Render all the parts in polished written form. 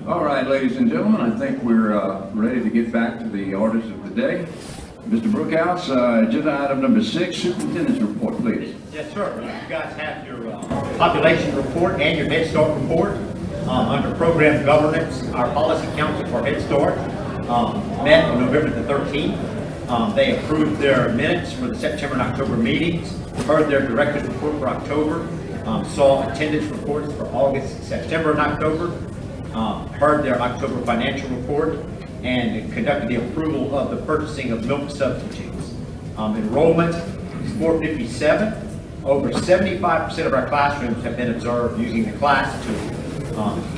All right, ladies and gentlemen, I think we're ready to get back to the orders of the day. Mr. Brookhouse, agenda item number 6, superintendent's report, please. Yes, sir. You guys have your population report and your Head Start report. Under program governance, our policy council for Head Start met on November the 13th. They approved their minutes for the September and October meetings, heard their director's report for October, saw attendance reports for August, September, and October, heard their October financial report, and conducted the approval of the purchasing of milk substitutes. Enrollment is 457. Over 75% of our classrooms have been observed using the CLASS tool.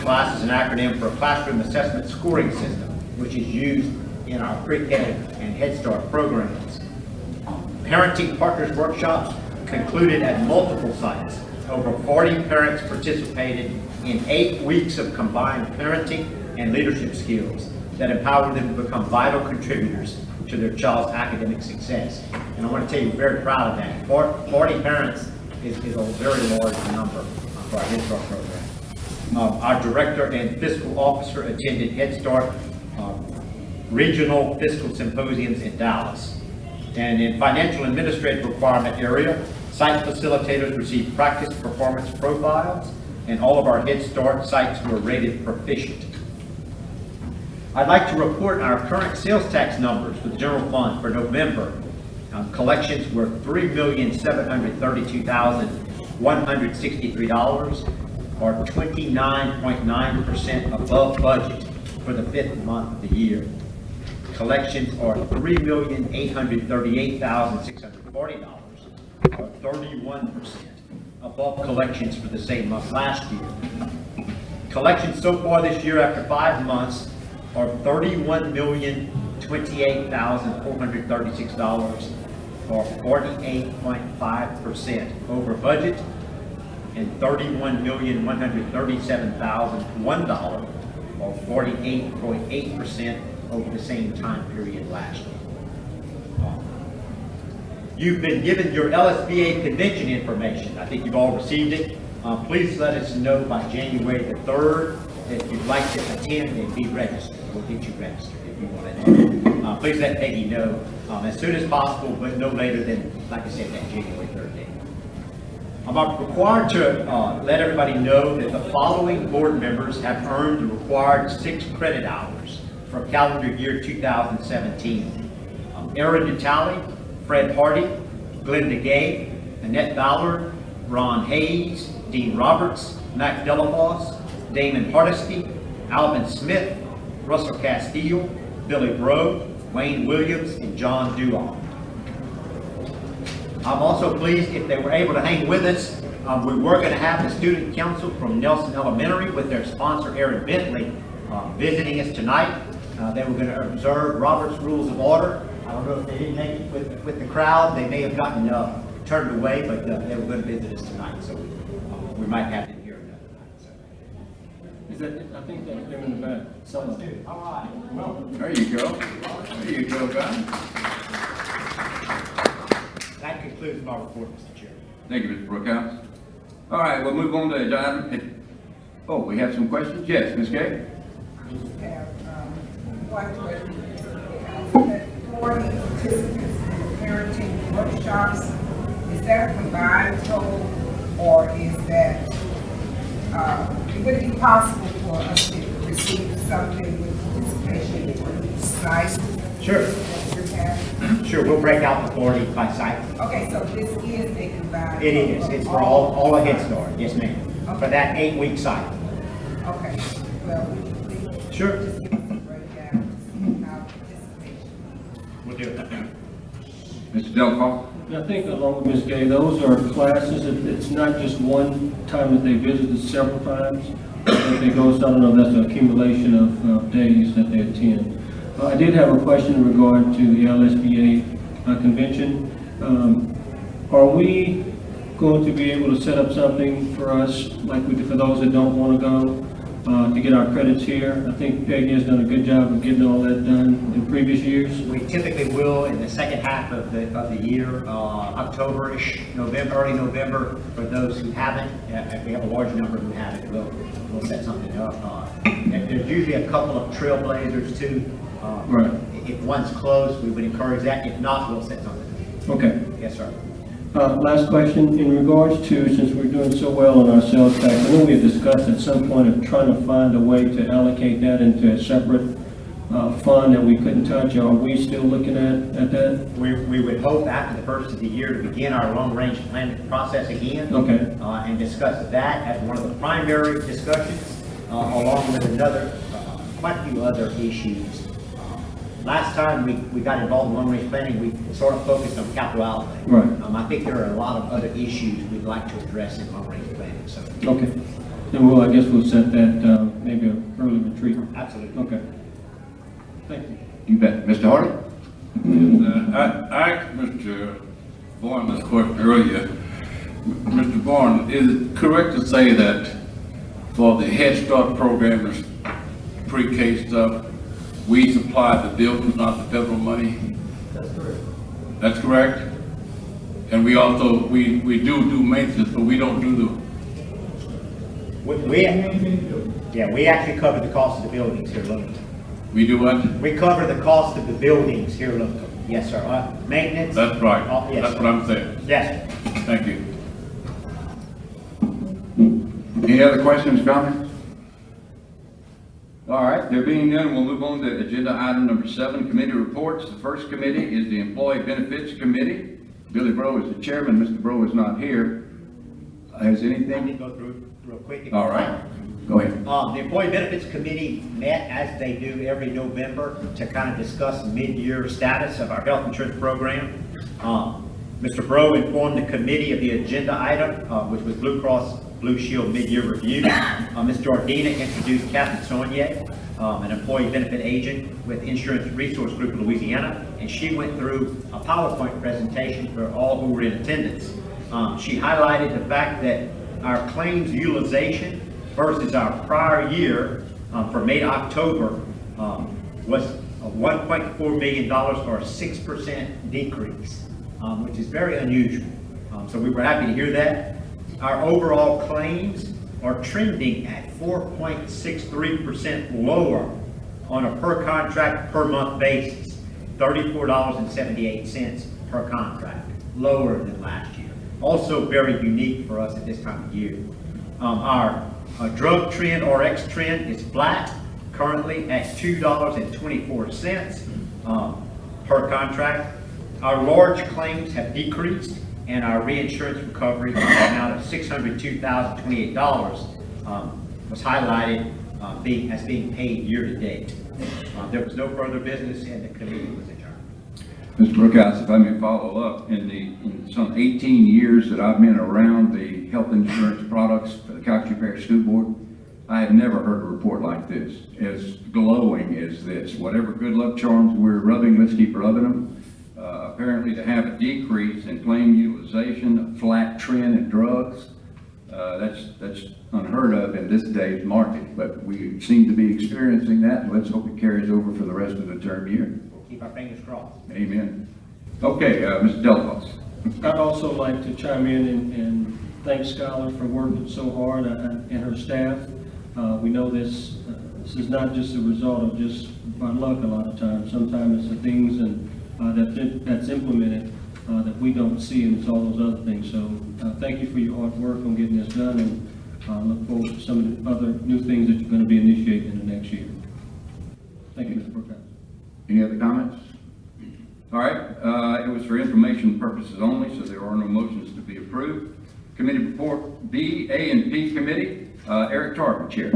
CLASS is an acronym for a classroom assessment scoring system, which is used in our pre-K and Head Start programs. Parenting Partners workshops concluded at multiple sites. Over 40 parents participated in 8 weeks of combined parenting and leadership skills that empower them to become vital contributors to their child's academic success. And I want to tell you, we're very proud of that. 40 parents is a very large number for our Head Start program. Our director and fiscal officer attended Head Start regional fiscal symposiums in Dallas. And in financial administrative requirement area, site facilitators received practice performance profiles, and all of our Head Start sites were rated proficient. I'd like to report our current sales tax numbers for the general fund for November. Collections were $3,732,163, or 29.9% above budget for the 5th month of the year. Collections are $3,838,640, or 31% above collections for the same month last year. Collections so far this year after 5 months are $31,028,436, or 48.5% over budget, and $31,137,001, or 48.8% over the same time period last year. You've been given your LSBA convention information. I think you've all received it. Please let us know by January the 3rd if you'd like to attend and be registered. We'll get you registered if you want to. Please let Peggy know as soon as possible, but no later than, like I said, that January 3rd date. I'm required to let everybody know that the following board members have earned the required 6 credit hours for calendar year 2017. Aaron Natali, Fred Hardy, Glenda Gay, Annette Ballard, Ron Hayes, Dean Roberts, Mac Delafosse, Damon Hardesty, Alvin Smith, Russell Castile, Billy Bro, Wayne Williams, and John Duong. I'm also pleased if they were able to hang with us. We were going to have the student council from Nelson Elementary with their sponsor Aaron Bentley visiting us tonight. They were going to observe Robert's Rules of Order. I don't know if they didn't make it with the crowd. They may have gotten turned away, but they were going to visit us tonight, so we might have them here another night. So. Is that? I think that's them in the back. Someone. All right. Well, There you go. There you go, guys. that concludes my report, Mr. Chair. Thank you, Mr. Brookhouse. All right, we'll move on to agenda item. Oh, we have some questions? Yes, Ms. Gay? Have one question. 40 participants in parenting workshops. Is that a combined total, or is that, would it be possible for us to receive something with participation for each site? Sure. Sure, we'll break out the 40 by site. Okay, so this is a combined. It is. It's for all a Head Start. Yes, ma'am. Okay. For that 8-week cycle. Okay, well, we Sure. just give us a breakdown to see how participation. We'll do it. Mr. Delcoff? And I think along with Ms. Gay, those are classes. It's not just one time that they visited, several times. If it goes, I don't know, that's an accumulation of days that they attend. I did have a question in regard to the LSBA convention. Are we going to be able to set up something for us, like we did for those that don't want to go, to get our credits here? I think Peggy has done a good job of getting all that done in previous years. We typically will in the second half of the year, October-ish, November, early November, for those who haven't. If we have a large number who haven't, we'll we'll set something up. There's usually a couple of trailblazers too. Right. If one's closed, we would encourage that. If not, we'll set something up. Okay. Yes, sir. Last question, in regards to, since we're doing so well on our sales tax, I know we had discussed at some point of trying to find a way to allocate that into a separate fund that we couldn't touch. Are we still looking at that? We would hope after the first of the year to begin our long-range planning process again. Okay. And discuss that as one of the primary discussions, along with quite a few other issues. Last time we got involved in long-range planning, we sort of focused on capital outlay. Right. I think there are a lot of other issues we'd like to address in long-range planning, so. Okay. Then I guess we'll set that, maybe an early retreat. Absolutely. Okay. Thank you. You bet. Mr. Hardy? I asked Mr. Bourne this question earlier. Mr. Bourne, is it correct to say that for the Head Start program and pre-K stuff, we supply the buildings, not the federal money? That's correct. That's correct? And we also, we do maintenance, but we don't do We actually cover the cost of the buildings here locally. we do what? We cover the cost of the buildings here locally. Yes, sir. Maintenance? That's right. Yes, That's sir. what I'm saying. Yes. Thank you. Any other questions, comments? All right, there being none, we'll move on to agenda item number 7, committee reports. The first committee is the Employee Benefits Committee. Billy Breaux is the chairman. Mr. Breaux is not here. Has I can anything? go through real quick. All right, go ahead. The Employee Benefits Committee met as they do every November to kind of discuss mid-year status of our health insurance program. Mr. Breaux informed the committee of the agenda item, which was Blue Cross Blue Shield mid-year review. Ms. Jordina introduced Kathy Saunier, an employee benefit agent with Insurance Resource Group of Louisiana, and she went through a PowerPoint presentation for all who were in attendance. She highlighted the fact that our claims utilization versus our prior year for May to October was $1.4 million or a 6% decrease, which is very unusual. So we were happy to hear that. Our overall claims are trending at 4.63% lower on a per contract per month basis, $34.78 per contract, lower than last year. Also very unique for us at this time of year. Our drug trend, RX trend, is flat, currently at $2.24 per contract. Our large claims have decreased, and our reinsurance recovery amount of $602,028 was highlighted as being paid year to date. There was no further business, and the committee was adjourned. Mr. Brookhouse, if I may follow up, in some 18 years that I've been around the health insurance products for the Calcasieu Parish School Board, I have never heard a report like this, as glowing as this. Whatever good luck charms we're rubbing, let's keep rubbing them. Apparently to have a decrease in claim utilization, a flat trend in drugs, that's unheard of in this day's market, but we seem to be experiencing that, and let's hope it carries over for the rest of the term year. We'll keep our fingers crossed. Amen. Okay, Mr. Delphos. I'd also like to chime in and thank Skylar for working so hard and her staff. We know this is not just a result of just by luck a lot of times. Sometimes it's the things that's implemented that we don't see, and it's all those other things. So thank you for your hard work on getting this done, and look forward to some of the other new things that you're going to be initiating in the next year. Thank you, Mr. Brookhouse. Any other comments? All right, it was for information purposes only, so there are no motions to be approved. Committee report B, A, and P Committee. Eric Tarver, Chair.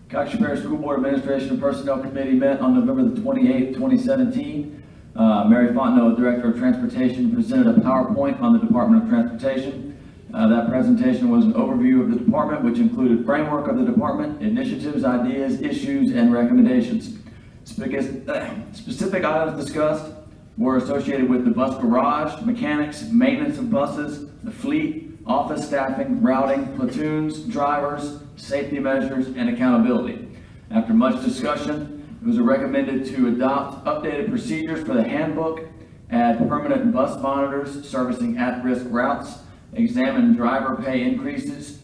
Calcasieu Parish School Board Administration and Personnel Committee met on November the 28th, 2017. Mary Fontenot, Director of Transportation, presented a PowerPoint on the Department of Transportation. That presentation was an overview of the department, which included framework of the department, initiatives, ideas, issues, and recommendations. Specific items discussed were associated with the bus garage, mechanics, maintenance of buses, the fleet, office staffing, routing, platoons, drivers, safety measures, and accountability. After much discussion, it was recommended to adopt updated procedures for the handbook, add permanent bus monitors servicing at-risk routes, examine driver pay increases,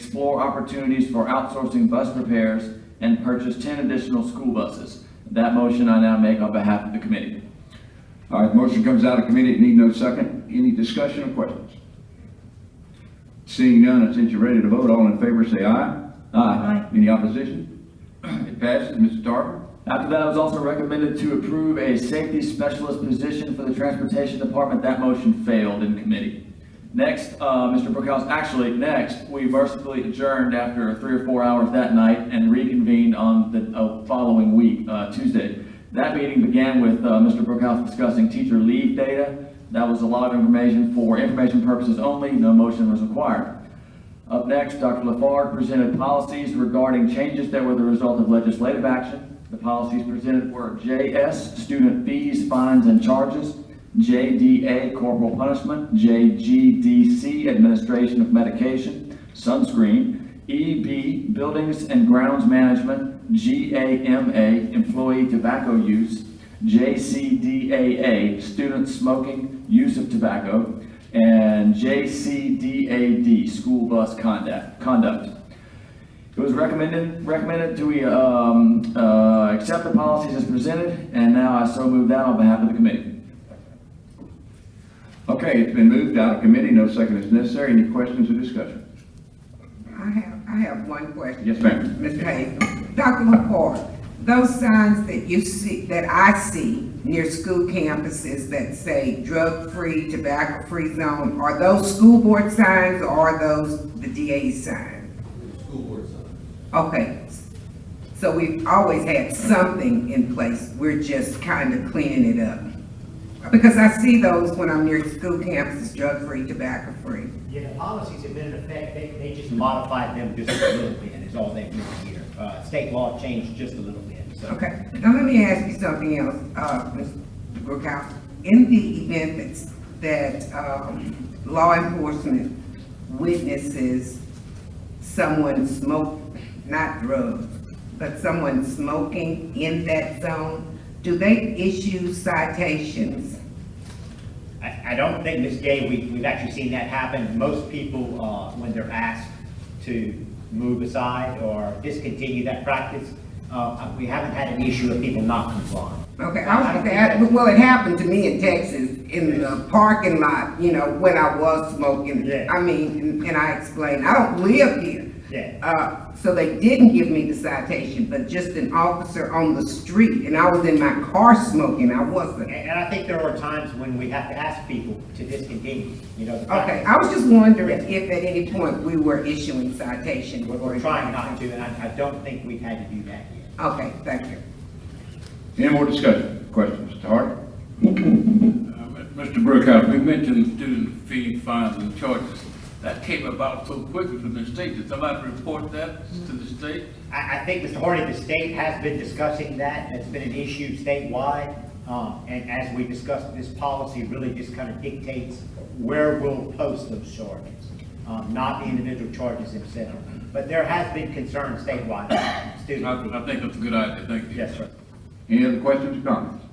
explore opportunities for outsourcing bus repairs, and purchase 10 additional school buses. That motion I now make on behalf of the committee. All right, motion comes out of committee, it need no second. Any discussion or questions? Seeing none, and since you're ready to vote, all in favor say aye. Aye. Any opposition? It passes. Mr. Tarver? After that, it was also recommended to approve a safety specialist position for the Transportation Department. That motion failed in committee. Next, Mr. Brookhouse, actually, next, we mercifully adjourned after 3 or 4 hours that night and reconvened on the following week, Tuesday. That meeting began with Mr. Brookhouse discussing teacher leave data. That was a lot of information for information purposes only. No motion was required. Up next, Dr. Lafargue presented policies regarding changes that were the result of legislative action. The policies presented were JS, student fees, fines, and charges; JDA, corporal punishment; JGDC, administration of medication, sunscreen; EB, buildings and grounds management; GAMA, employee tobacco use; JCDAA, student smoking, use of tobacco; and JCDAD, school bus conduct. It was recommended to accept the policies as presented, and now I so move that on behalf of the committee. Okay, it's been moved out of committee. No second is necessary. Any questions or discussion? I have one question. Yes, ma'am. Mr. Hayes, Dr. LaPorte, those signs that you see, that I see near school campuses that say drug-free, tobacco-free zone, are those school board signs or are those the DA signs? School board sign. Okay, so we've always had something in place, we're just kind of cleaning it up. Because I see those when I'm near school campuses, drug-free, tobacco-free. Yeah, the policies have been in effect, they just modified them just a little bit, is all they've done here. State law changed just a little bit, so. Okay, now let me ask you something else, Mr. Brookhouse. In the event that law enforcement witnesses someone smoke, not drugs, but someone smoking in that zone, do they issue citations? I don't think, Ms. Gay, we've actually seen that happen. Most people, when they're asked to move aside or discontinue that practice, we haven't had an issue of people not complying. Okay, well, it happened to me in Texas, in the parking lot, you know, when I was smoking. Yeah. I mean, and I explained, I don't live here. Yeah. So they didn't give me the citation, but just an officer on the street, and I was in my car smoking, I wasn't. And I think there are times when we have to ask people to discontinue, you know. the Okay, practice. I was just wondering if at any point we were issuing citations. We're trying not to, and I don't think we've had to do that yet. Okay, thank you. Any more discussion, questions? Mr. Hart? Mr. Brookhouse, we mentioned student fee, fines, and charges. That came about so quickly from the state. Did somebody report that to the state? I think, Mr. Hardy, the state has been discussing that. It's been an issue statewide. And as we discussed, this policy really just kind of dictates where we'll post those charges, not the individual charges themselves. But there has been concern statewide about student fees. I think that's a good idea. Thank you. Yes, sir. Any other questions or comments?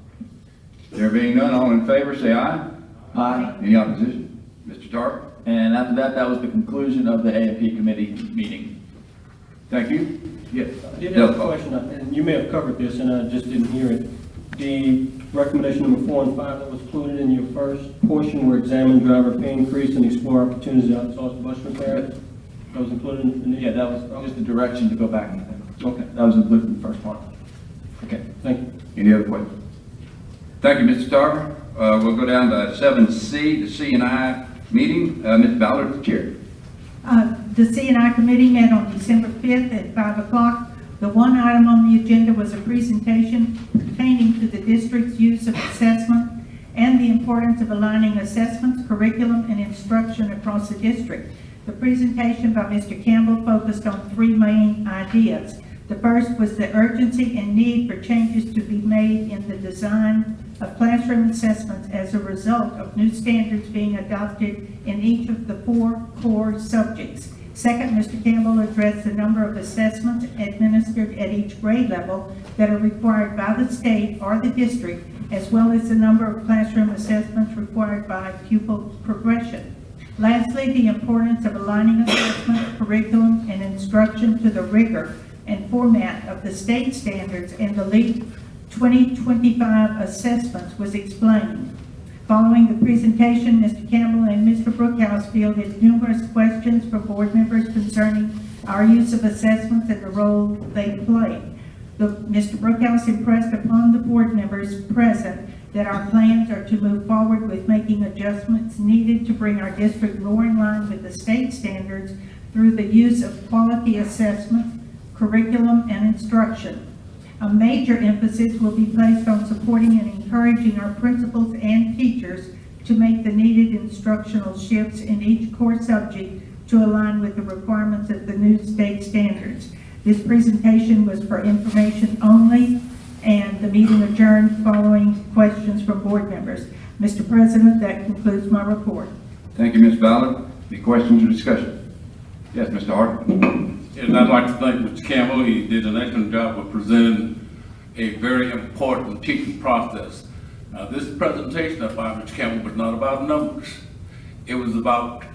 There being none, all in favor, say aye. Aye. Any opposition? Mr. Tarver? And after that, that was the conclusion of the A&P committee meeting. Thank you. Yes. I did have a question, and you may have covered this, and I just didn't hear it. The recommendation number 4 and 5 that was included in your first portion were examine driver pay increase and explore opportunities to outsource bus repairs. That was included in the. Yeah, that was just the direction to go back. Okay, That was included in the first part. okay, thank you. Any other questions? Thank you, Mr. Tarver. We'll go down to 7C, the C&I meeting. Ms. Ballard, the chair. The C&I committee met on December 5th at 5 o'clock. The one item on the agenda was a presentation pertaining to the district's use of assessment and the importance of aligning assessments, curriculum, and instruction across the district. The presentation by Mr. Campbell focused on 3 main ideas. The first was the urgency and need for changes to be made in the design of classroom assessments as a result of new standards being adopted in each of the 4 core subjects. Second, Mr. Campbell addressed the number of assessments administered at each grade level that are required by the state or the district, as well as the number of classroom assessments required by pupil progression. Lastly, the importance of aligning assessment, curriculum, and instruction to the rigor and format of the state standards and the LEAP 2025 assessments was explained. Following the presentation, Mr. Campbell and Mr. Brookhouse fielded numerous questions from board members concerning our use of assessments and the role they play. Mr. Brookhouse impressed upon the board members present that our plans are to move forward with making adjustments needed to bring our district more in line with the state standards through the use of quality assessment, curriculum, and instruction. A major emphasis will be placed on supporting and encouraging our principals and teachers to make the needed instructional shifts in each core subject to align with the requirements of the new state standards. This presentation was for information only, and the meeting adjourned following questions from board members. Mr. President, that concludes my report. Thank you, Ms. Ballard. Any questions or discussion? Yes, Mr. Hart. And I'd like to thank Mr. Campbell. He did an excellent job of presenting a very important teaching process. Now, this presentation by Mr. Campbell was not about numbers. It was about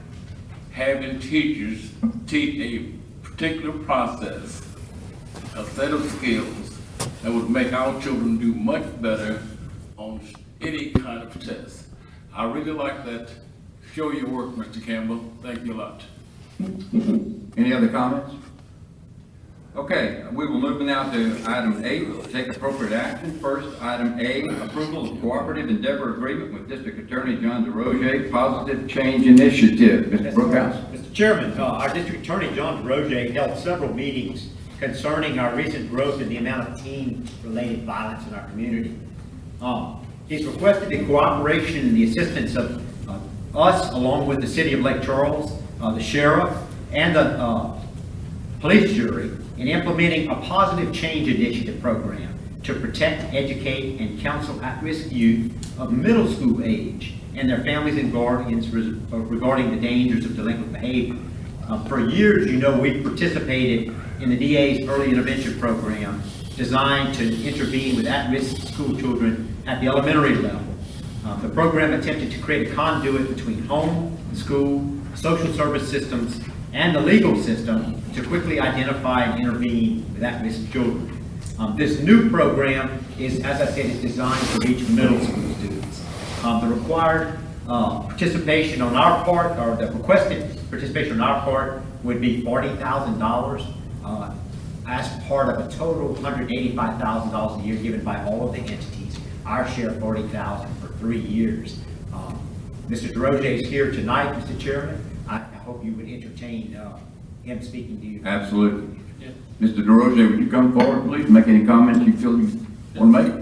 having teachers teach a particular process, a set of skills that would make our children do much better on any kind of test. I really like that. Show your work, Mr. Campbell. Thank you a lot. Any other comments? Okay, we will move now to item A, take appropriate action. First, item A, approval of cooperative endeavor agreement with District Attorney John DeRozier, Positive Change Initiative. Mr. Brookhouse. Mr. Chairman, our District Attorney, John DeRozier, held several meetings concerning our recent growth in the amount of teen-related violence in our community. He's requested the cooperation and the assistance of us, along with the City of Lake Charles, the Sheriff, and the Police Jury, in implementing a positive change initiative program to protect, educate, and counsel at-risk youth of middle school age and their families and guardians regarding the dangers of delinquent behavior. For years, you know, we've participated in the DA's early intervention program designed to intervene with at-risk school children at the elementary level. The program attempted to create a conduit between home, school, social service systems, and the legal system to quickly identify and intervene with at-risk children. This new program is, as I said, is designed to reach middle school students. The required participation on our part, or the requested participation on our part, would be $40,000 as part of a total $185,000 a year given by all of the entities. Our share $40,000 for 3 years. Mr. DeRozier is here tonight, Mr. Chairman. I hope you would entertain him speaking to you. Absolutely. Mr. DeRozier, would you come forward, please, make any comments you feel you want to make?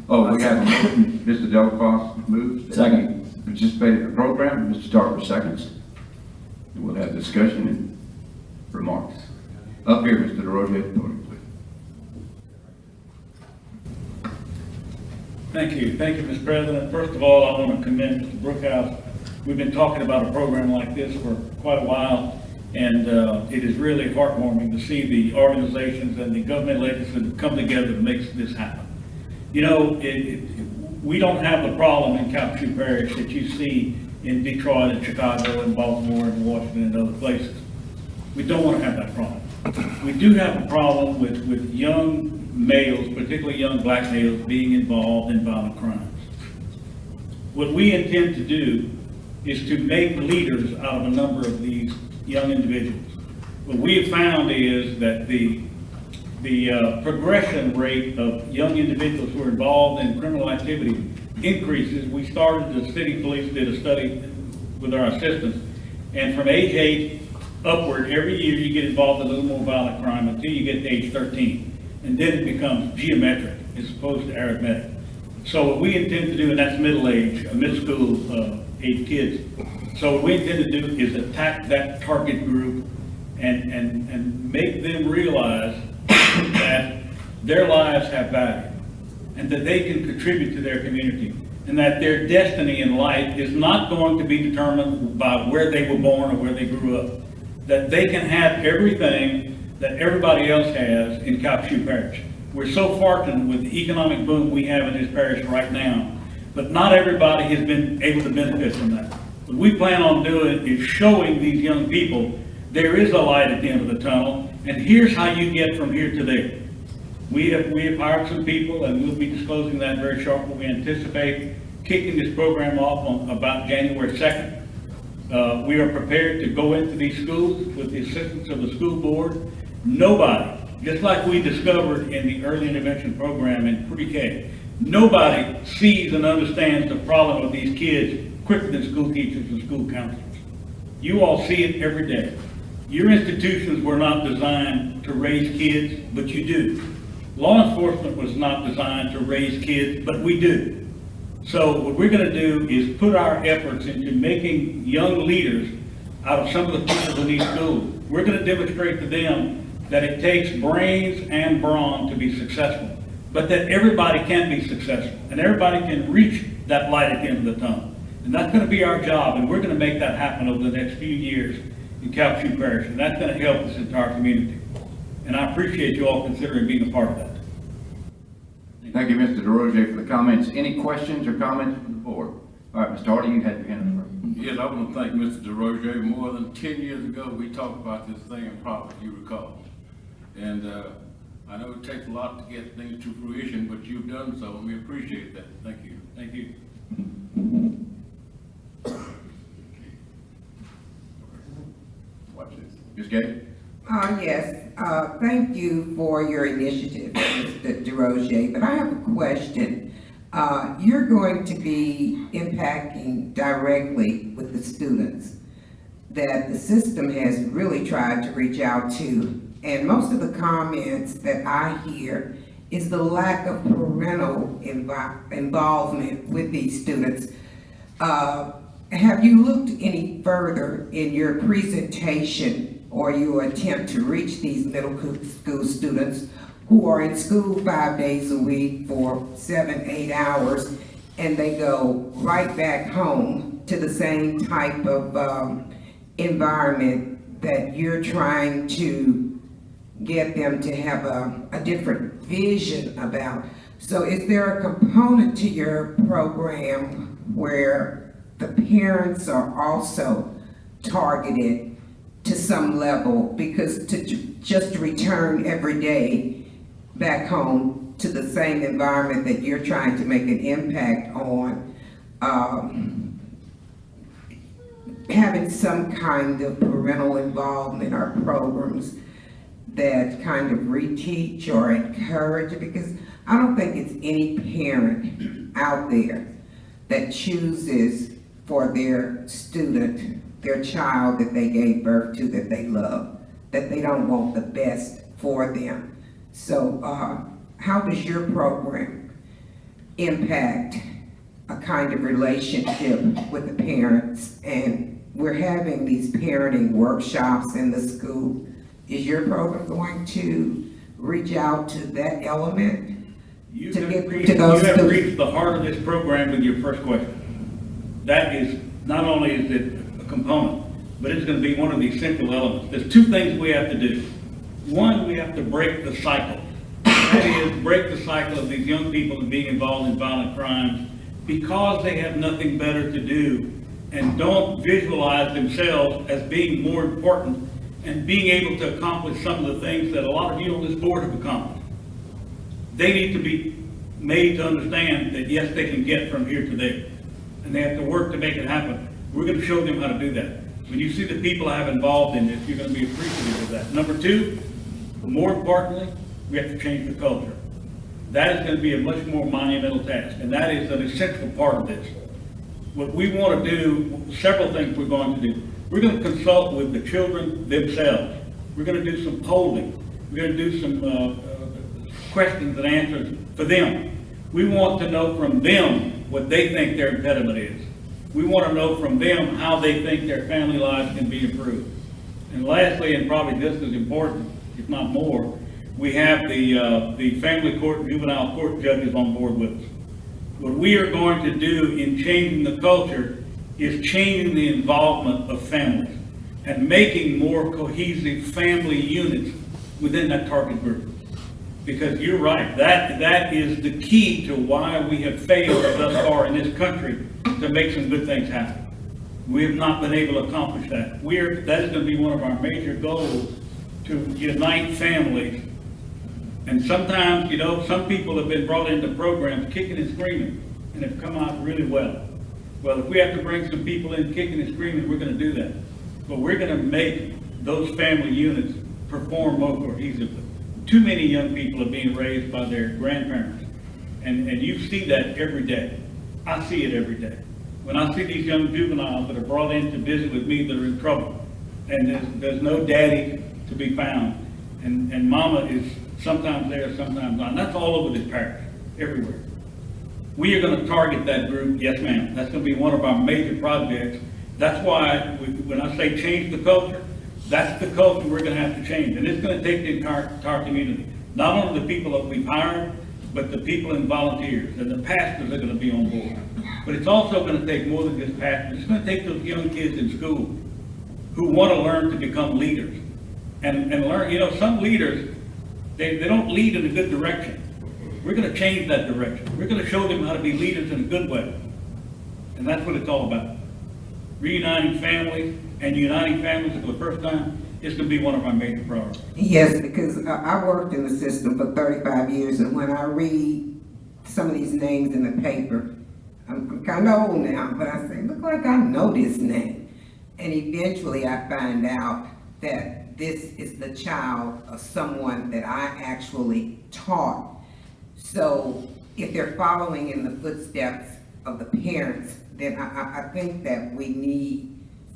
Oh, we have a motion. Mr. Delacroix moves. Second. Participate in the program. Mr. Tarver seconds. And we'll have discussion and remarks. Up here, Mr. DeRozier, please. Thank you, Mr. President. First of all, I want to commend Mr. Brookhouse. We've been talking about a program like this for quite a while, and it is really heartwarming to see the organizations and the government legislation come together to make this happen. You know, we don't have the problem in Calcasieu Parish that you see in Detroit and Chicago and Baltimore and Washington and other places. We don't want to have that problem. We do have a problem with young males, particularly young black males, being involved in violent crimes. What we intend to do is to make leaders out of a number of these young individuals. What we have found is that the progression rate of young individuals who are involved in criminal activity increases. We started, the city police did a study with our assistants, and from age 8 upward, every year you get involved in a little more violent crime until you get to age 13. And then it becomes geometric as opposed to arithmetic. So what we intend to do, and that's middle school age kids. So what we intend to do is attack that target group and make them realize that their lives have value and that they can contribute to their community and that their destiny in life is not going to be determined by where they were born or where they grew up. That they can have everything that everybody else has in Calcasieu Parish. We're so fortunate with the economic boom we have in this parish right now, but not everybody has been able to benefit from that. What we plan on doing is showing these young people there is a light at the end of the tunnel, and here's how you get from here to there. We have hired some people, and we'll be disclosing that very shortly. We anticipate kicking this program off on about January 2nd. We are prepared to go into these schools with the assistance of the school board. Nobody, just like we discovered in the early intervention program in pre-K, nobody sees and understands the problem of these kids quicker than school teachers and school counselors. You all see it every day. Your institutions were not designed to raise kids, but you do. Law enforcement was not designed to raise kids, but we do. So what we're going to do is put our efforts into making young leaders out of some of the people in these schools. We're going to demonstrate to them that it takes brains and brawn to be successful, but that everybody can be successful and everybody can reach that light at the end of the tunnel. And that's going to be our job, and we're going to make that happen over the next few years in Calcasieu Parish, and that's going to help this entire community. And I appreciate you all considering being a part of that. Thank you, Mr. DeRozier, for the comments. Any questions or comments from the board? All right, Mr. Hardy, you had your hand up. Yes, I want to thank Mr. DeRozier. More than 10 years ago, we talked about this thing in Providence, you recall. And I know it takes a lot to get things to fruition, but you've done so, and we appreciate that. Thank you. Thank you. Watch this. Ms. Gay? Yes, thank you for your initiative, Mr. DeRozier, but I have a question. You're going to be impacting directly with the students that the system has really tried to reach out to, and most of the comments that I hear is the lack of parental involvement with these students. Have you looked any further in your presentation or your attempt to reach these middle school students who are in school 5 days a week for 7-8 hours, and they go right back home to the same type of environment that you're trying to get them to have a different vision about? So is there a component to your program where the parents are also targeted to some level? Because just to return every day back home to the same environment that you're trying to make an impact on, having some kind of parental involvement or programs that kind of reteach or encourage, because I don't think it's any parent out there that chooses for their student, their child that they gave birth to, that they love, that they don't want the best for them. So how does your program impact a kind of relationship with the parents? And we're having these parenting workshops in the school. Is your program going to reach out to that element? You To have get reached to those you have students. reached the heart of this program with your first question. That is, not only is it a component, but it's going to be one of the essential elements. There's two things we have to do. One, we have to break the cycle. That is, break the cycle of these young people being involved in violent crimes because they have nothing better to do and don't visualize themselves as being more important and being able to accomplish some of the things that a lot of you on this board have accomplished. They need to be made to understand that yes, they can get from here to there. And they have to work to make it happen. We're going to show them how to do that. When you see the people I have involved in this, you're going to be appreciative of that. Number two, more importantly, we have to change the culture. That is going to be a much more monumental task, and that is an essential part of this. What we want to do, several things we're going to do. We're going to consult with the children themselves. We're going to do some polling. We're going to do some questions and answers for them. We want to know from them what they think their impediment is. We want to know from them how they think their family lives can be improved. And lastly, and probably just as important, if not more, we have the family court and juvenile court judges on board with us. What we are going to do in changing the culture is changing the involvement of families and making more cohesive family units within that target group. Because you're right, that is the key to why we have failed thus far in this country to make some good things happen. We have not been able to accomplish that. That is going to be one of our major goals, to unite families. And sometimes, you know, some people have been brought into programs kicking and screaming and have come out really well. Well, if we have to bring some people in kicking and screaming, we're going to do that. But we're going to make those family units perform more cohesively. Too many young people are being raised by their grandparents. And you see that every day. I see it every day. When I see these young juveniles that are brought in to visit with me that are in trouble, and there's no daddy to be found, and mama is sometimes there, sometimes not. And that's all over this parish, everywhere. We are going to target that group, yes ma'am. That's going to be one of our major projects. That's why when I say change the culture, that's the culture we're going to have to change. And it's going to take the entire community. Not only the people that we've hired, but the people and volunteers, and the pastors are going to be on board. But it's also going to take more than just pastors. It's going to take those young kids in school who want to learn to become leaders. And learn, you know, some leaders, they don't lead in a good direction. We're going to change that direction. We're going to show them how to be leaders in a good way. And that's what it's all about. Reuniting families and uniting families for the first time is going to be one of our major priorities. Yes, because I worked in the system for 35 years, and when I read some of these names in the paper, I'm kind of old now, but I say, look like I know this name. And eventually I find out that this is the child of someone that I actually taught. So if they're following in the footsteps of the parents, then I think that we need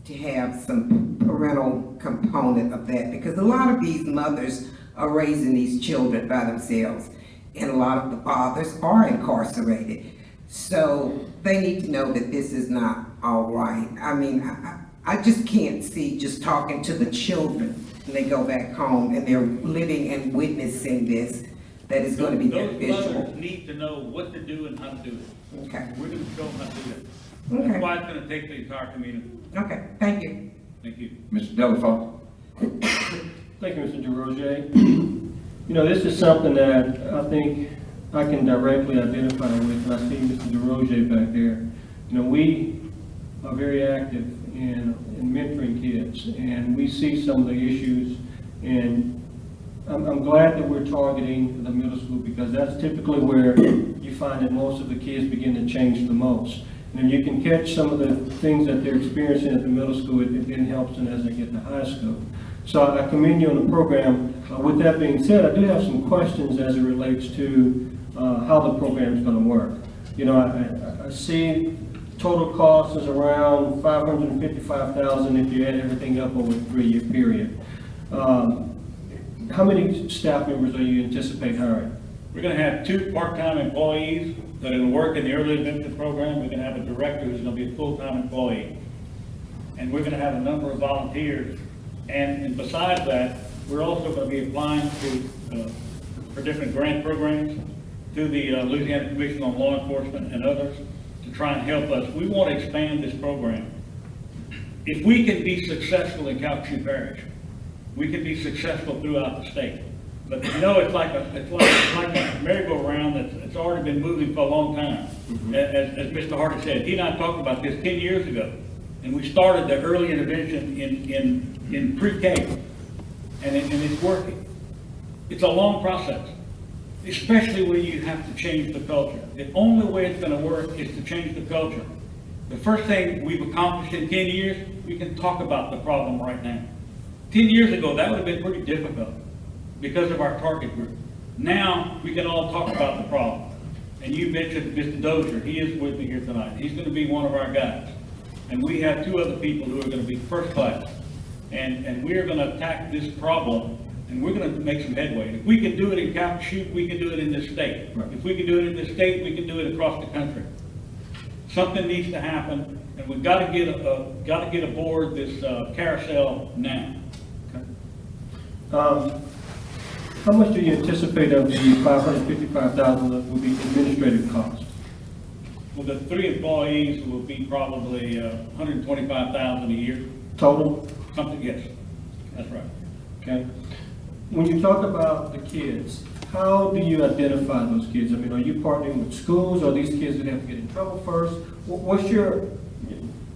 to have some parental component of that, because a lot of these mothers are raising these children by themselves, and a lot of the fathers are incarcerated. So they need to know that this is not all right. I mean, I just can't see just talking to the children when they go back home and they're living and witnessing this, that is going to be Those beneficial. mothers need to know what to do and how to do it. Okay. We're going to show them how to do that. Okay. That's why it's going to take the entire community. Okay, thank you. Thank you. Mr. Delafoe? Thank you, Mr. DeRozier. You know, this is something that I think I can directly identify with, and I see Mr. DeRozier back there. You know, we are very active in mentoring kids, and we see some of the issues, and I'm glad that we're targeting the middle school, because that's typically where you find that most of the kids begin to change the most. And you can catch some of the things that they're experiencing at the middle school, it then helps them as they get to high school. So I commend you on the program. With that being said, I do have some questions as it relates to how the program is going to work. You know, I see total cost is around $555,000 if you add everything up over a 3-year period. How many staff members are you anticipate hiring? We're going to have 2 part-time employees that will work in the early intervention program. We're going to have a director who's going to be a full-time employee. And we're going to have a number of volunteers. And besides that, we're also going to be applying for different grant programs through the Louisiana Commission on Law Enforcement and others to try and help us. We want to expand this program. If we can be successful in Calcasieu Parish, we can be successful throughout the state. But you know, it's like a merry-go-round that's already been moving for a long time. As Mr. Hardy said, he and I talked about this 10 years ago, and we started the early intervention in pre-K, and it's working. It's a long process, especially when you have to change the culture. The only way it's going to work is to change the culture. The first thing we've accomplished in 10 years, we can talk about the problem right now. 10 years ago, that would have been pretty difficult because of our target group. Now, we can all talk about the problem. And you mentioned Mr. Dozier. He is with me here tonight. He's going to be one of our guys. And we have 2 other people who are going to be first class. And we are going to attack this problem, and we're going to make some headway. If we can do it in Calcasieu, we can do it in this state. Right. If we can do it in this state, we can do it across the country. Something needs to happen, and we've got to get aboard this carousel now. How much do you anticipate of the $555,000 that will be administrative costs? Well, the 3 employees will be probably $125,000 a year. Total? Something, yes, that's right. Okay. When you talk about the kids, how do you identify those kids? I mean, are you partnering with schools, or are these kids that have to get in trouble first? What's your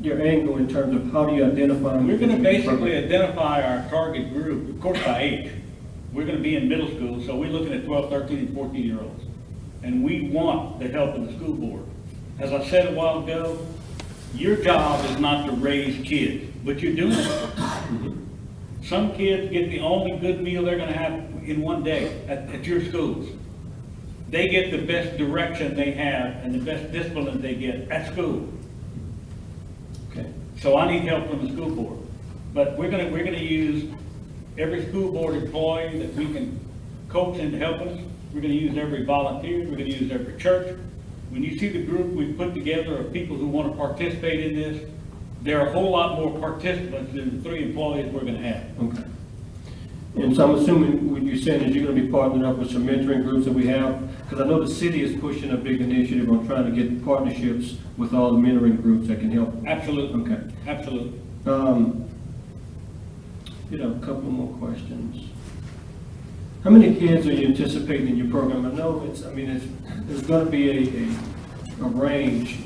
your angle in terms of how do you identify them? We're gonna basically identify our target group, of course, by age. We're gonna be in middle school, so we're looking at 12, 13, and 14-year-olds. And we want the help of the school board. As I said a while ago, your job is not to raise kids, but you're doing it. Some kids get the only good meal they're gonna have in one day at your schools. They get the best direction they have and the best discipline they get at school. Okay. So I need help from the school board. But we're gonna use every school board employee that we can coach into helping us. We're gonna use every volunteer, we're gonna use every church. When you see the group we've put together of people who want to participate in this, there are a whole lot more participants than the 3 employees we're gonna have. Okay. And so I'm assuming what you're saying is you're gonna be partnering up with some mentoring groups that we have, because I know the city is pushing a big initiative on trying to get partnerships with all the mentoring groups that can help. Absolutely. Okay. Absolutely. A couple more questions. How many kids are you anticipating in your program? I know there's gonna be a range,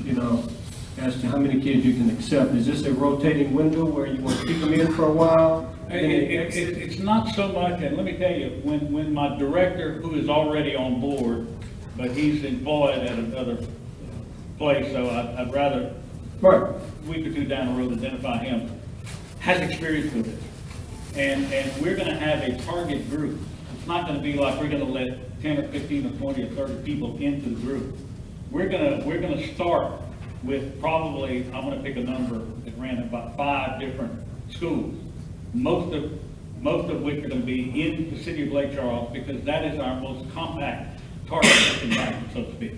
as to how many kids you can accept. Is this a rotating window where you want to keep them in for a while? It's not so much, and let me tell you, when my director, who is already on board, but he's employed at another place, so I'd rather, Right. a week or 2 down the road, identify him, has experience with it. And we're gonna have a target group. It's not gonna be like we're gonna let 10 or 15 or 20 or 30 people into the group. We're gonna start with probably, I'm gonna pick a number that ran about 5 different schools. Most of which are gonna be in the city of Lake Charles, because that is our most compact target environment, so to speak.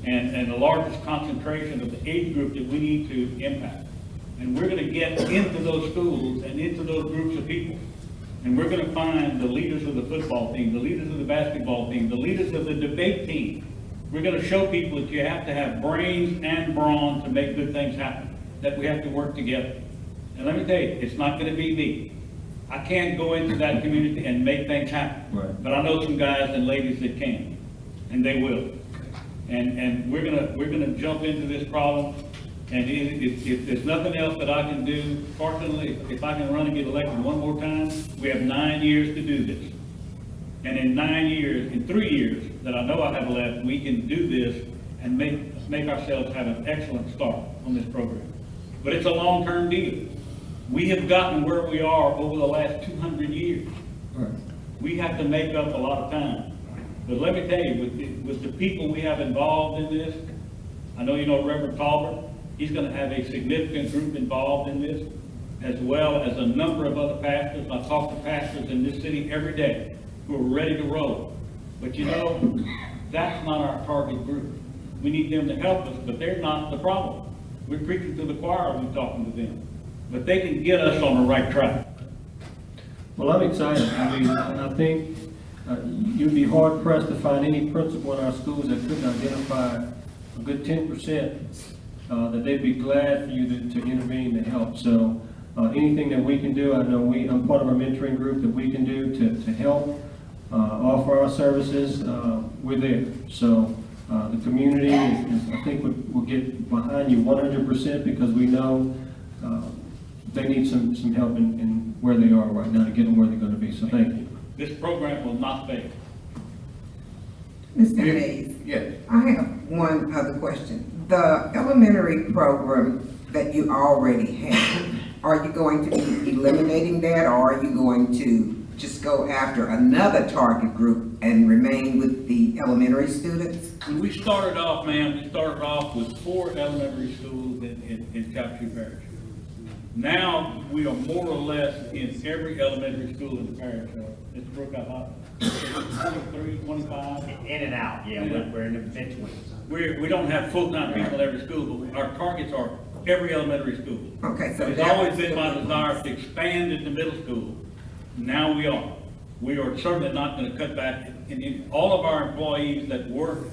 And the largest concentration of the age group that we need to impact. And we're gonna get into those schools and into those groups of people. And we're gonna find the leaders of the football team, the leaders of the basketball team, the leaders of the debate team. We're gonna show people that you have to have brains and brawn to make good things happen, that we have to work together. And let me tell you, it's not gonna be me. I can't go into that community and make things happen. Right. But I know some guys and ladies that can, and they will. And we're gonna jump into this problem. And if there's nothing else that I can do, fortunately, if I can run and get elected one more time, we have 9 years to do this. And in 3 years that I know I have left, we can do this and make ourselves have an excellent start on this program. But it's a long-term deal. We have gotten where we are over the last 200 years. Right. We have to make up a lot of time. But let me tell you, with the people we have involved in this, I know you know Reverend Talbot. He's going to have a significant group involved in this, as well as a number of other pastors. I talk to pastors in this city every day who are ready to roll. But that's not our target group. We need them to help us, but they're not the problem. We're preaching to the choir when we're talking to them. But they can get us on the right track. Well, I'm excited. I think you'd be hard pressed to find any principal in our schools that couldn't identify a good 10% that they'd be glad for you to intervene to help. So anything that we can do, I know I'm part of our mentoring group, that we can do to help offer our services, we're there. So the community I think will get behind you 100%, because we know they need some help in where they are right now to get them where they're going to be. So thank you. This program will not fail. Mr. Hayes? Yes. I have one other question. The elementary program that you already have, are you going to be eliminating that, or are you going to just go after another target group and remain with the elementary students? When we started off, ma'am, we started off with 4 elementary schools in Calhoun Parish. Now, we are more or less in every elementary school in the parish. It's broke out 23, 25. In and out, yeah, we're in the between. We don't have full-time people in every school, but our targets are every elementary school. Okay, so It's that always was been my the- desire to expand into middle school. Now we are. We are certainly not going to cut back. And all of our employees that work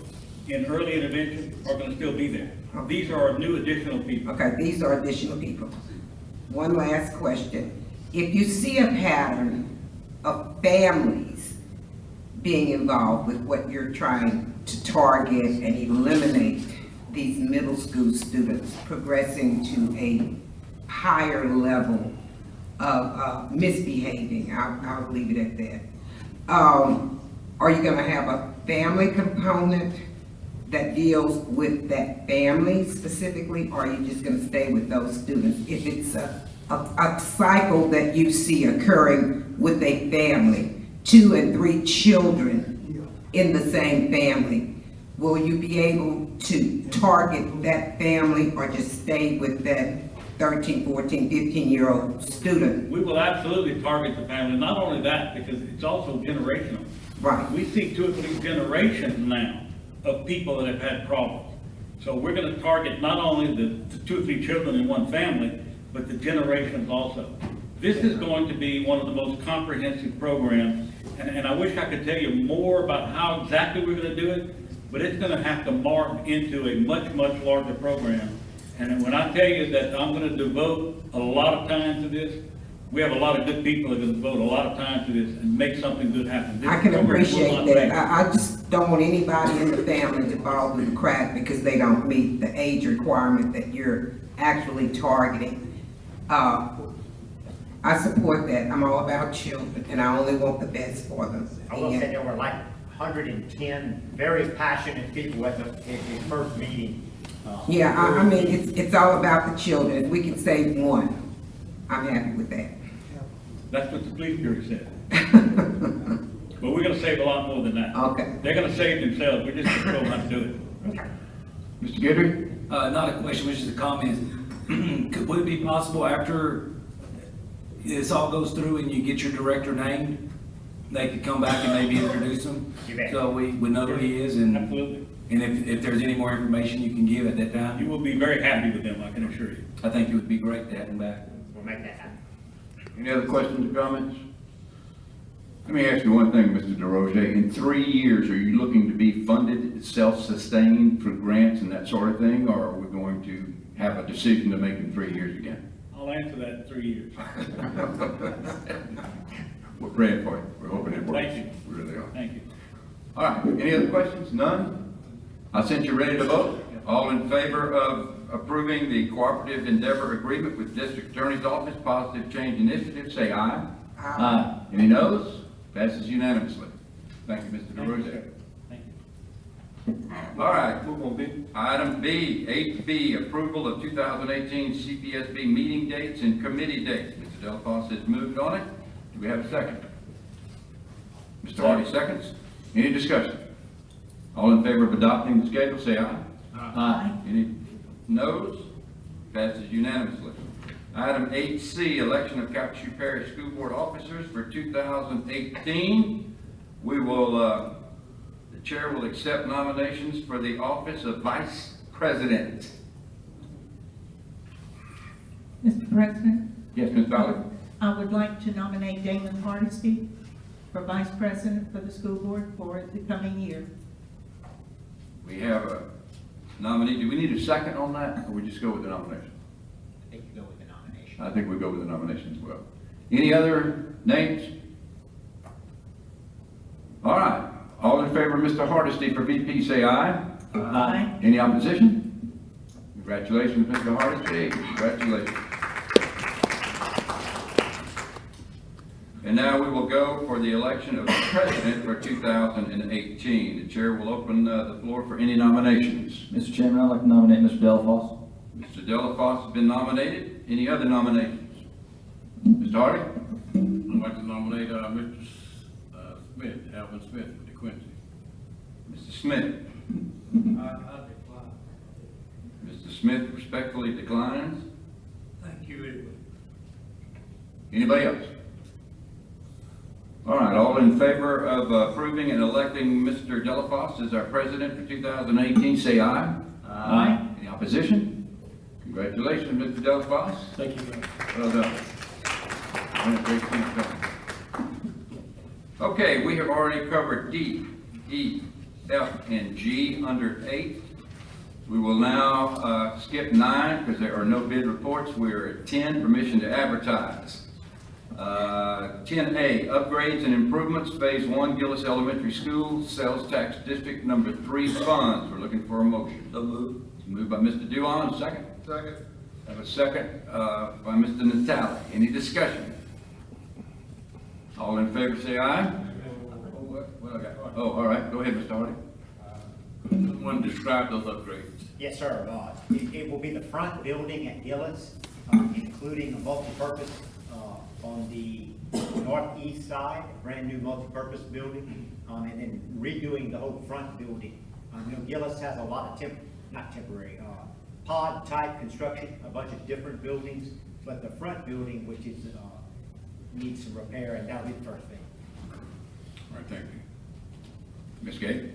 in early intervention are going to still be there. These are new additional people. Okay, these are additional people. One last question. If you see a pattern of families being involved with what you're trying to target and eliminate, these middle school students progressing to a higher level of misbehaving, I'll leave it at that. Are you gonna have a family component that deals with that family specifically, or are you just gonna stay with those students? If it's a cycle that you see occurring with a family, 2 and 3 children in the same family, will you be able to target that family or just stay with that 13, 14, 15-year-old student? We will absolutely target the family, not only that, because it's also generational. Right. We see 2 or 3 generations now of people that have had problems. So we're gonna target not only the 2 or 3 children in one family, but the generations also. This is going to be one of the most comprehensive programs, and I wish I could tell you more about how exactly we're gonna do it, but it's gonna have to morph into a much, much larger program. And when I tell you that I'm gonna devote a lot of time to this, we have a lot of good people that are gonna devote a lot of time to this and make something good happen. This I can program will appreciate not that. fail. I just don't want anybody in the family to fall through the crack because they don't meet the age requirement that you're actually targeting. I support that. I'm all about children, and I only want the best for them. I will say there were like 110 very passionate people at the first meeting. Yeah, I mean, it's all about the children. If we can save one, I'm happy with that. That's what the police bureau said. But we're gonna save a lot more than that. Okay. They're gonna save themselves, we just don't know how to do it. Mr. Guidry? Not a question, which is a comment. Would it be possible after this all goes through and you get your director named, they could come back and maybe introduce him? You bet. So we would know who he is, and Absolutely. if there's any more information you can give at that You time, will be very happy with them, I can assure you. I think it would be great to have him back. We'll make that happen. Any other questions or comments? Let me ask you one thing, Mr. DeRoche. In 3 years, are you looking to be funded, self-sustained through grants and that sort of thing, or are we going to have a decision to make in 3 years again? I'll answer that in 3 years. We're praying for you. We're hoping it works. Thank you. We really are. Thank you. All right, any other questions? None? I sent you ready to vote. All in favor of approving the cooperative endeavor agreement with District Attorney's Office Positive Change Initiative, say aye. Aye. Any noes? Passes unanimously. Thank you, Mr. DeRoche. Thank you. All right, Move on, B. item B, 8B, approval of 2018 CPSB meeting dates and committee dates. Mr. Delafosse has moved on it. Do we have a second? Mr. Hardy seconds. Any discussion? All in favor of adopting the schedule, say aye. Aye. Any noes? Passes unanimously. Item 8C, election of Calcasieu Parish School Board officers for 2018. We will, the chair will accept nominations for the office of Vice President. Mr. President, Yes, Ms. Ballard? I would like to nominate Damon Hardesty for Vice President for the school board for the coming year. We have a nominee. Do we need a second on that, or we just go with the nomination? I think you go with the nomination. I think we go with the nomination as well. Any other names? All right. All in favor of Mr. Hardesty for VP, say aye. Aye. Any opposition? Congratulations, Mr. Hardesty. Congratulations. And now we will go for the election of the president for 2018. The chair will open the floor for any nominations. Mr. Chairman, I'd like to nominate Mr. Delafosse. Mr. Delafosse has been nominated. Any other nominations? Mr. Hardy? I'd like to nominate Mr. Smith, Alvin Smith for DeQuincy. Mr. Smith? Mr. Smith respectfully declines. Thank you. Anybody else? All right, all in favor of approving and electing Mr. Delafosse as our president for 2018, say aye. Aye. Any opposition? Congratulations, Mr. Delafosse. Thank you, Mayor. Well done. Done a great thing done. Okay, we have already covered D, E, F, and G under 8. We will now skip 9 because there are no bid reports. We're at 10, permission to advertise. 10A, upgrades and improvements, Phase 1, Gillis Elementary School, Sales Tax District Number 3 funds. We're looking for a motion. So move. It's Moved by Mr. Duan, second. Second. Have a second by Mr. Natale. Any discussion? All in favor say aye. What I got? Oh, all right, go ahead, Mr. Hardy. Want to describe those upgrades? Yes, sir. It will be the front building at Gillis, including a multipurpose on the northeast side, a brand-new multipurpose building, and then redoing the whole front building. Gillis has a lot of not temporary, pod-type construction, a bunch of different buildings, but the front building, which is, needs some repair, and that'll be the first thing. All right, thank you. Ms. Gay?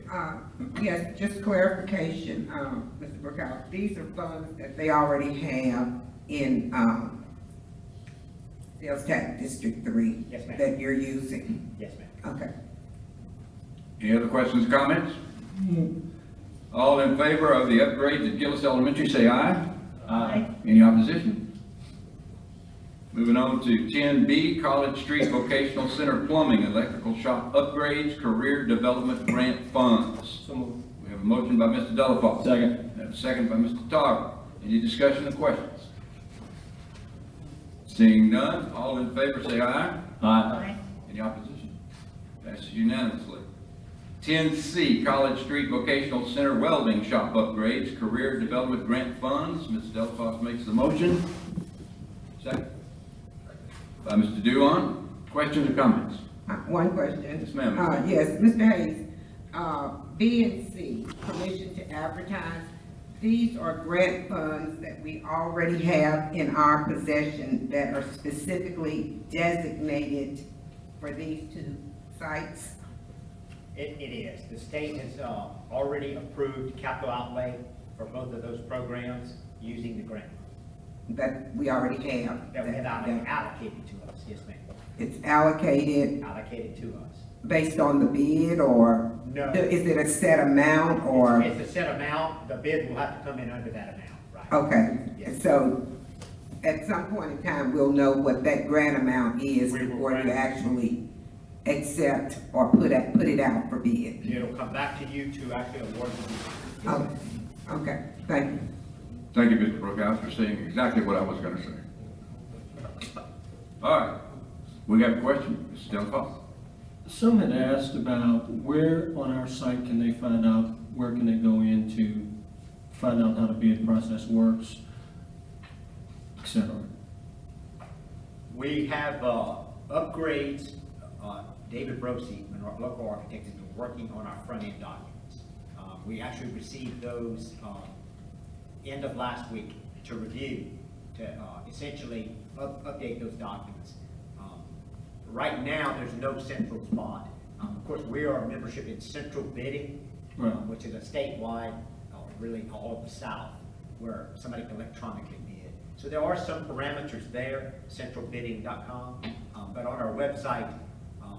Yes, just clarification, Mr. Brookhouse, these are funds that they already have in, Sales Tax District 3? Yes, ma'am. That you're using? Yes, ma'am. Okay. Any other questions or comments? All in favor of the upgrades at Gillis Elementary, say aye. Aye. Any opposition? Moving on to 10B, College Street Vocational Center Plumbing Electrical Shop Upgrades Career Development Grant Funds. So moved. We have a motion by Mr. Delafosse. Second. And a second by Mr. Tarver. Any discussion or questions? Seeing none, all in favor say aye. Aye. Any opposition? Passes unanimously. 10C, College Street Vocational Center Welding Shop Upgrades, Career Development Grant Funds. Mr. Delafosse makes the motion. Second. By Mr. Duan. Questions or comments? One question. Yes, ma'am. Yes, Mr. Hayes, B and C, permission to advertise. These are grant funds that we already have in our possession that are specifically designated for these two sites. It is. The state has already approved capital outlay for both of those programs using the grant That we already have. that we have allocated to us. Yes, ma'am. It's allocated Allocated to us. based on the bid, or? No. Is it a set amount, or? It's a set amount. The bid will have to come in under that amount, right? Okay, Yes. so at some point in time, we'll know what that grant amount is We will before you grant- actually accept or put it out for bid. It'll come back to you to actually award the bid. Yes, Okay, ma'am. okay, thank you. Thank you, Mr. Brookhouse, for saying exactly what I was going to say. All right. We have a question, Mr. Delafosse. Some had asked about where on our site can they find out, where can they go in to find out how the bid process works, et cetera. We have upgrades. David Brosey, our local architect, has been working on our front-end documents. We actually received those end of last week to review, to essentially update those documents. Right now, there's no central spot. Of course, we are a membership in central bidding, Right. which is a statewide, really all of the South, where somebody can electronically bid. So there are some parameters there, centralbidding.com, but on our website,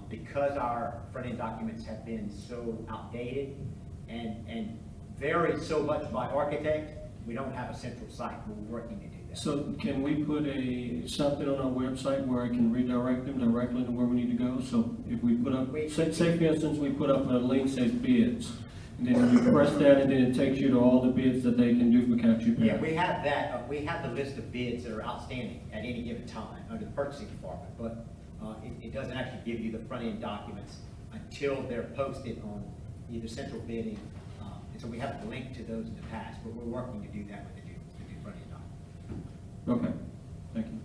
because our front-end documents have been so outdated and vary so much by architect, we don't have a central site. We're working to do that. So can we put something on our website where I can redirect them directly to where we need to go? So if we put up, say for instance, we put up a link says bids, and then you press that and then it takes you to all the bids that they can do for Couch Repair. Yeah, we have that. We have the list of bids that are outstanding at any given time under the purchasing department, but it doesn't actually give you the front-end documents until they're posted on either central bidding. And so we have a link to those in the past, but we're working to do that with the new front-end document. Okay, thank you.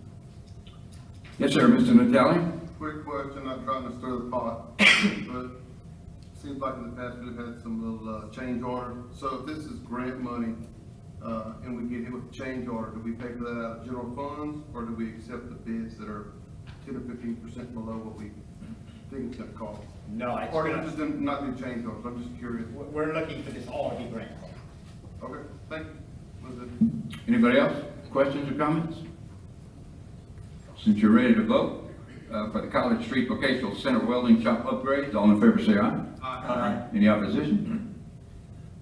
Yes, sir, Mr. Natale? Quick question, not trying to stir the pot, but it seems like in the past we've had some little change order. So if this is grant money, and we get hit with a change order, do we pay for that out of general funds, or do we accept the bids that are 10 or 15% below what we think it's gonna cost? No, it's Or gonna- just not do change orders, I'm just curious. we're looking for this all to be grant funded. Okay, thank you. Was it? Anybody else? Questions or comments? Since you're ready to vote, for the College Street Vocational Center Welding Shop upgrades, all in favor say aye. Aye. Any opposition?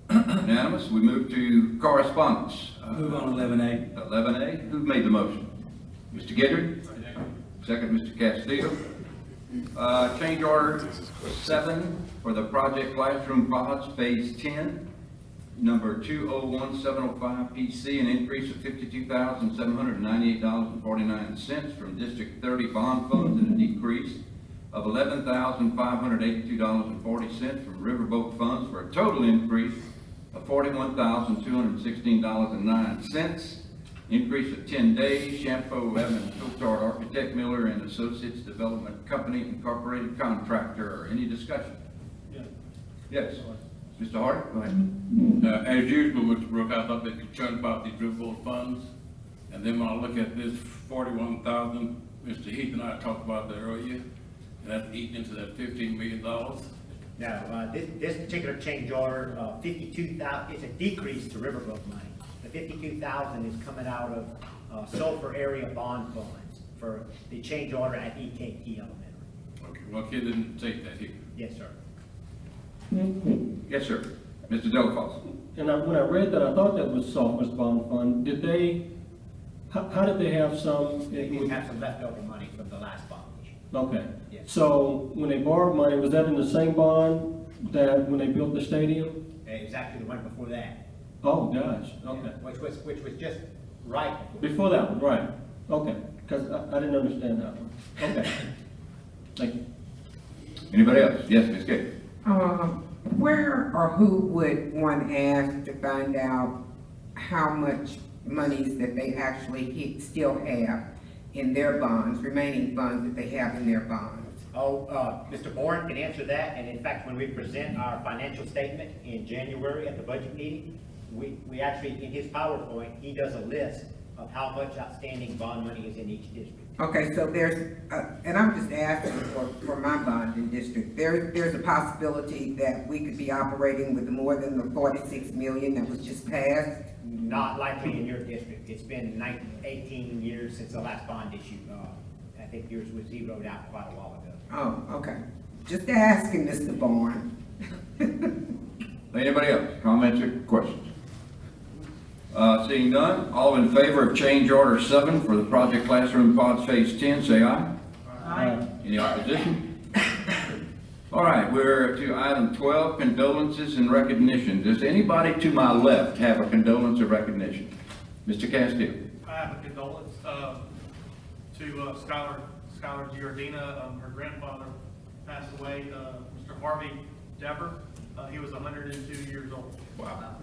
Unanimous. We move to correspondence. Move on 11A. 11A, who made the motion? Mr. Guidry? Second, Mr. Castillo. Change order 7 for the Project Classroom Pods Phase 10. number 201705 PC, an increase of $52,798.49 from District 30 bond funds and a decrease of $11,582.40 from Riverboat funds for a total increase of $41,216.09. Increase of 10 days, Shampoo Evans Cotard Architect Miller and Associates Development Company Incorporated Contractor. Any discussion? Yeah. Yes. Mr. Hardy, go ahead. As usual, Mr. Brook, I thought they concerned about these riverboat funds. And then when I look at this 41,000, Mr. Heath and I talked about that earlier, and that's eating into that $15 million. Now, this particular change order, 52,000, it's a decrease to Riverboat money. The 52,000 is coming out of Sulphur area bond funds for the change order at EKT Elementary. Okay, well, kid didn't take that here. Yes, sir. Yes, sir. Mr. Delafosse. And when I read that, I thought that was Sulphur's bond fund. Did they, how did they have some? They did have some leftover money from the last bond issue. Okay. Yes. So when they borrowed money, was that in the same bond that when they built the stadium? Exactly the one before that. Oh, gosh, okay. Which was just right Before that one, right. Okay, because I didn't understand that one. Okay. Thank you. Anybody else? Yes, Ms. Gay. Where or who would one ask to find out how much monies that they actually still have in their bonds, remaining funds that they have in their bonds? Mr. Bourne can answer that, and in fact, when we present our financial statement in January at the budget meeting, we actually, in his PowerPoint, he does a list of how much outstanding bond money is in each district. Okay, so there's, and I'm just asking for my bonding district, there's a possibility that we could be operating with more than the 46 million that was just passed? Not likely in your district. It's been 18 years since the last bond issue. I think yours was zeroed out quite a while ago. Oh, okay. Just asking, Mr. Bourne. Anybody else? Comments or questions? Seeing none, all in favor of change order 7 for the Project Classroom Pods Phase 10, say aye. Aye. Any opposition? All right, we're to item 12, condolences and recognition. Does anybody to my left have a condolence or recognition? Mr. Castillo. I have a condolence to Skylar Giordina. Her grandfather passed away, Mr. Harvey Dever. He was 102 years old. Wow.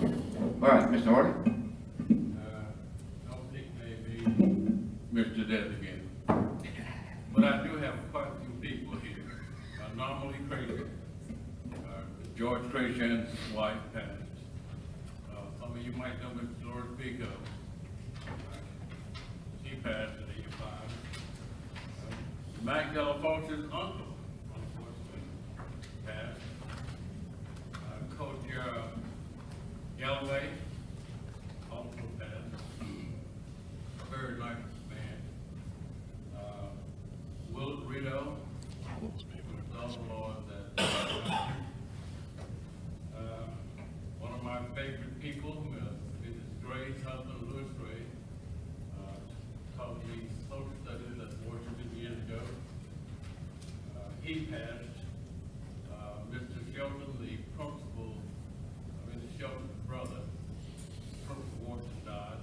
All right, Mr. Hardy. Don't think maybe Mr. Dead again. But I do have quite a few people here. Normally crazy. George Crayshan's wife passed. Some of you might know Mr. George Pico. She passed at 85. Mac Delafonte's uncle, unfortunately, passed. Coach Galloway also passed. Very nice man. Willard Rito, son-in-law that one of my favorite people is Gray's husband, Louis Gray. Taught me social studies at Washington years ago. He passed. Mr. Shelton, the principal, Mr. Shelton's brother, Principal Washington died.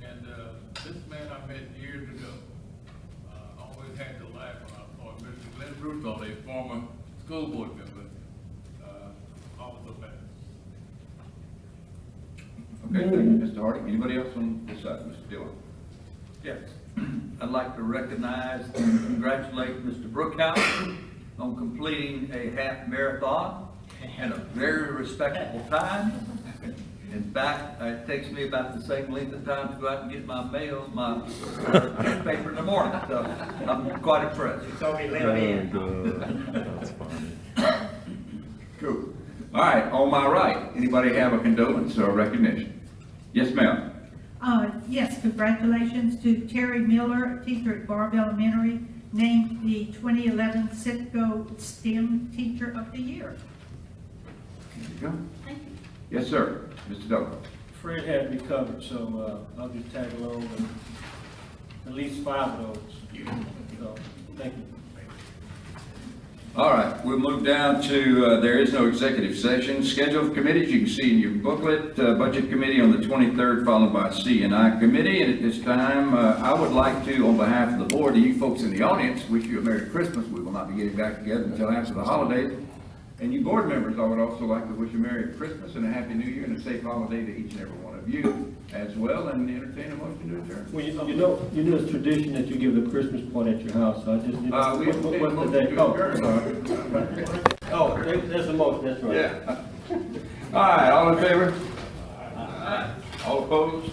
And this man I met years ago. Always had to laugh when I saw Mr. Glenn Russo, a former school board member, also passed. Okay, thank you, Mr. Hardy. Anybody else on this side? Mr. Dillon. Yes. I'd like to recognize and congratulate Mr. Brookhouse on completing a half marathon in a very respectable time. In fact, it takes me about the same length of time to go out and get my mail, my newspaper in the morning, so I'm quite impressed. So we live in. That's funny. Cool. All right, on my right, anybody have a condolence or a recognition? Yes, ma'am. Yes, congratulations to Terry Miller, a teacher at Barb Elementary, named the 2011 Citgo STEM Teacher of the Year. There you go. Thank you. Yes, sir. Mr. Douglas. Fred had me covered, so I'll just tag along with at least 5 of those. So, thank you. All right, we'll move down to, there is no executive session. Schedule of committees, you can see in your booklet, Budget Committee on the 23rd, followed by C&I Committee. And at this time, I would like to, on behalf of the board, to you folks in the audience, wish you a Merry Christmas. We will not be getting back together until after the holidays. And you board members, I would also like to wish a Merry Christmas and a Happy New Year and a safe holiday to each and every one of you as well, and entertain a motion to adjourn. Well, you know it's tradition that you give the Christmas party at your house, so I just, what's the day? Oh, there's a motion, that's right. Yeah. All right, all in favor? All opposed?